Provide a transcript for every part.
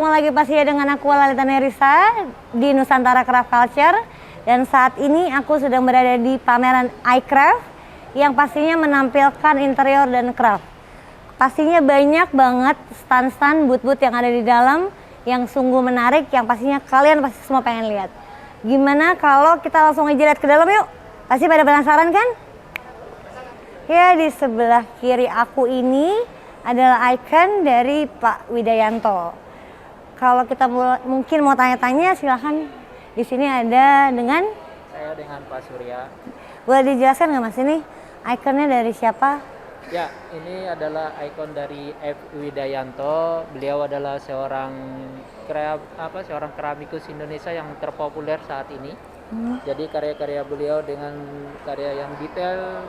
ketemu lagi pastinya dengan aku Lalita Nerissa di Nusantara Craft Culture. Dan saat ini aku sedang berada di pameran iCraft yang pastinya menampilkan interior dan craft. Pastinya banyak banget stand-stand, booth-booth yang ada di dalam yang sungguh menarik, yang pastinya kalian pasti semua pengen lihat. Gimana kalau kita langsung aja lihat ke dalam yuk? Pasti pada penasaran kan? Ya, di sebelah kiri aku ini adalah icon dari Pak Widayanto. Kalau kita mungkin mau tanya-tanya, silahkan. Di sini ada dengan? Saya dengan Pak Surya. Boleh dijelaskan nggak Mas, ini ikonnya dari siapa? Ya, ini adalah ikon dari F. Widayanto. Beliau adalah seorang keramikus Indonesia yang terpopuler saat ini. Jadi karya-karya beliau dengan karya yang detail,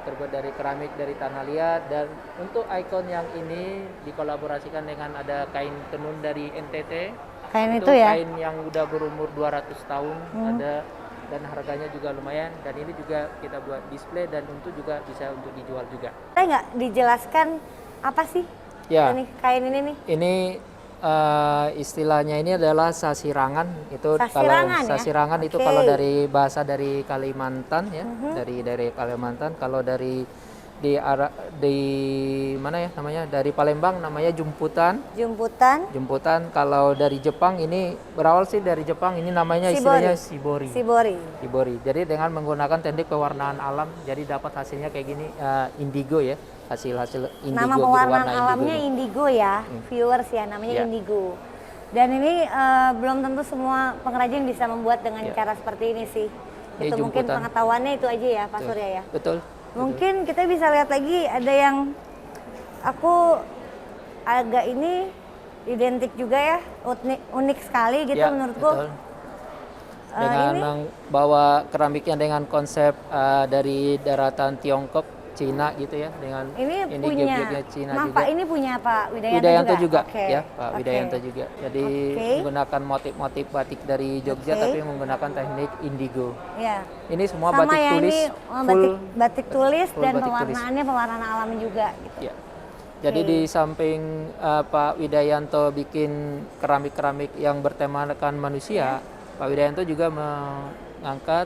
terbuat dari keramik dari tanah liat, dan untuk ikon yang ini dikolaborasikan dengan ada kain tenun dari NTT. Kain itu ya? Kain yang udah berumur 200 tahun ada, dan harganya juga lumayan, dan ini juga kita buat display dan untuk juga bisa untuk dijual juga. Saya nggak dijelaskan apa sih Ya, ini kain ini nih? ini istilahnya ini adalah sasirangan. Itu Sasirangan, kalau sasirangan ya? itu Oke. kalau dari bahasa dari Kalimantan ya, dari Kalimantan. Kalau dari mana ya namanya, dari Palembang namanya jumputan. Jumputan. Kalau dari Jepang, ini berawal sih dari Jepang, ini namanya istilahnya shibori. Jadi dengan menggunakan teknik pewarnaan alam, jadi dapat hasilnya kayak gini, indigo ya, hasil indigo. Nama pewarnaan alamnya indigo ya, viewers ya, namanya indigo. Dan ini belum tentu semua pengrajin bisa membuat dengan cara seperti ini sih. Ini Itu mungkin jumputan. pengetahuannya itu aja ya Pak Surya ya. Betul. Mungkin kita bisa lihat lagi, ada yang aku agak ini identik juga ya, unik sekali gitu Ya, menurutku. betul. Dengan bawa keramiknya dengan konsep dari daratan Tiongkok, Cina gitu ya, dengan ini punya gap-gapnya Cina maaf juga. Pak, ini punya Pak Widayanto juga Oke. ya, Pak Widayanto juga. Jadi menggunakan motif-motif batik dari Jogja, tapi menggunakan teknik indigo. Ya. Ini semua Sama batik ya, tulis, ini batik tulis full dan batik pewarnaannya pewarnaan alam juga gitu. Ya. Jadi di samping Pak Widayanto bikin keramik-keramik yang bertemakan manusia, Pak Widayanto juga mengangkat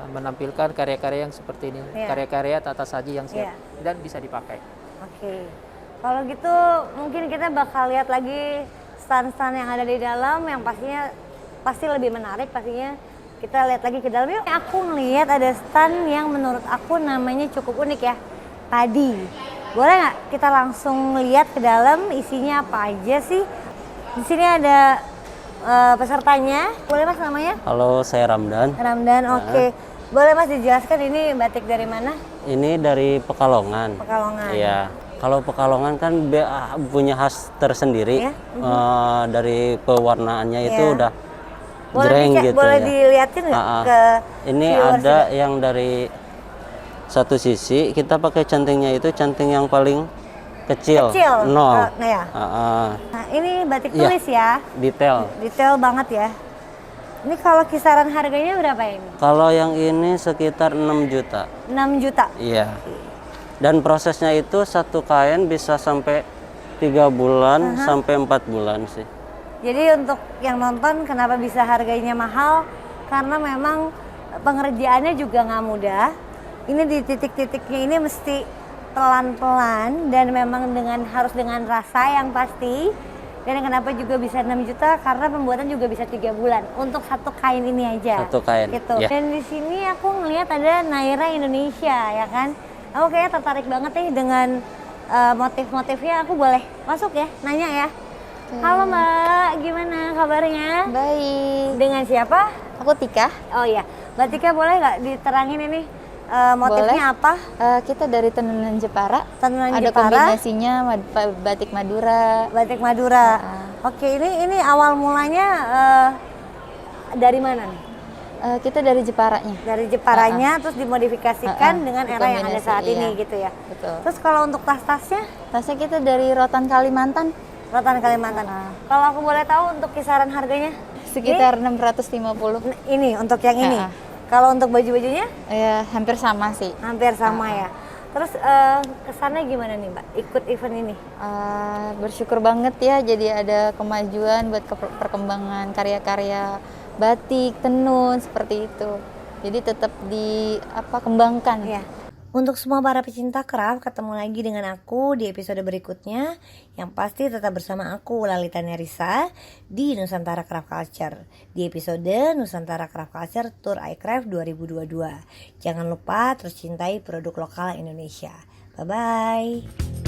menampilkan karya-karya yang seperti ini, karya-karya tata saji yang siap dan bisa dipakai. Oke. Kalau gitu mungkin kita bakal lihat lagi stand-stand yang ada di dalam, yang pasti lebih menarik pastinya. Kita lihat lagi ke dalam yuk. Aku ngelihat ada stand yang menurut aku namanya cukup unik ya, padi. Boleh nggak kita langsung lihat ke dalam isinya apa aja sih? Di sini ada pesertanya. Boleh Mas namanya? Halo, saya Ramdan. Oke. Boleh Mas dijelaskan ini batik dari mana? Ini dari Pekalongan. Pekalongan. Iya. Kalau Pekalongan kan punya khas tersendiri. Dari pewarnaannya itu udah jreng gitu boleh ya. dilihatin nggak ke ini ada yang dari satu sisi kita pakai cantingnya itu canting yang paling kecil, nol. Nah, ini batik tulis ya. Detail banget ya. Ini kalau kisaran harganya berapa ini? Kalau yang ini sekitar 6 juta. 6 juta? Iya. Dan prosesnya itu satu kain bisa sampai 3 bulan sampai 4 bulan sih. Jadi untuk yang nonton kenapa bisa harganya mahal? Karena memang pengerjaannya juga nggak mudah. Ini di titik-titiknya ini mesti pelan-pelan dan memang harus dengan rasa yang pasti. Dan kenapa juga bisa 6 juta? Karena pembuatan juga bisa 3 bulan untuk satu kain ini aja. Satu kain. Gitu. Ya. Dan di sini aku ngelihat ada Naira Indonesia ya kan. Aku kayaknya tertarik banget nih dengan motif-motifnya. Aku boleh masuk ya, nanya ya. Halo Mbak, gimana kabarnya? Baik. Dengan siapa? Aku Tika. Oh iya, Mbak Tika boleh nggak diterangin ini motifnya Boleh. apa? Kita dari tenunan Jepara. Tenunan Ada Jepara. kombinasinya batik Madura. Batik Madura. Oke, ini awal mulanya dari mana nih? Kita dari Jeparanya. Dari Jeparanya, terus dimodifikasikan dengan era yang ada saat ini gitu ya. Betul. Terus kalau untuk tas-tasnya? Tasnya kita dari Rotan Kalimantan. Rotan Kalimantan. Kalau aku boleh tahu untuk kisaran harganya? Sekitar 650. Ini untuk yang ini. Kalau untuk baju-bajunya? Ya, hampir sama sih. Hampir sama ya. Terus kesannya gimana nih Mbak ikut event ini? Bersyukur banget ya, jadi ada kemajuan buat perkembangan karya-karya batik, tenun seperti itu. Jadi tetap kembangkan. Ya. Untuk semua para pecinta craft, ketemu lagi dengan aku di episode berikutnya. Yang pasti tetap bersama aku, Lalita Nerissa, di Nusantara Craft Culture. Di episode Nusantara Craft Culture Tour iCraft 2022. Jangan lupa terus cintai produk lokal Indonesia. Bye-bye.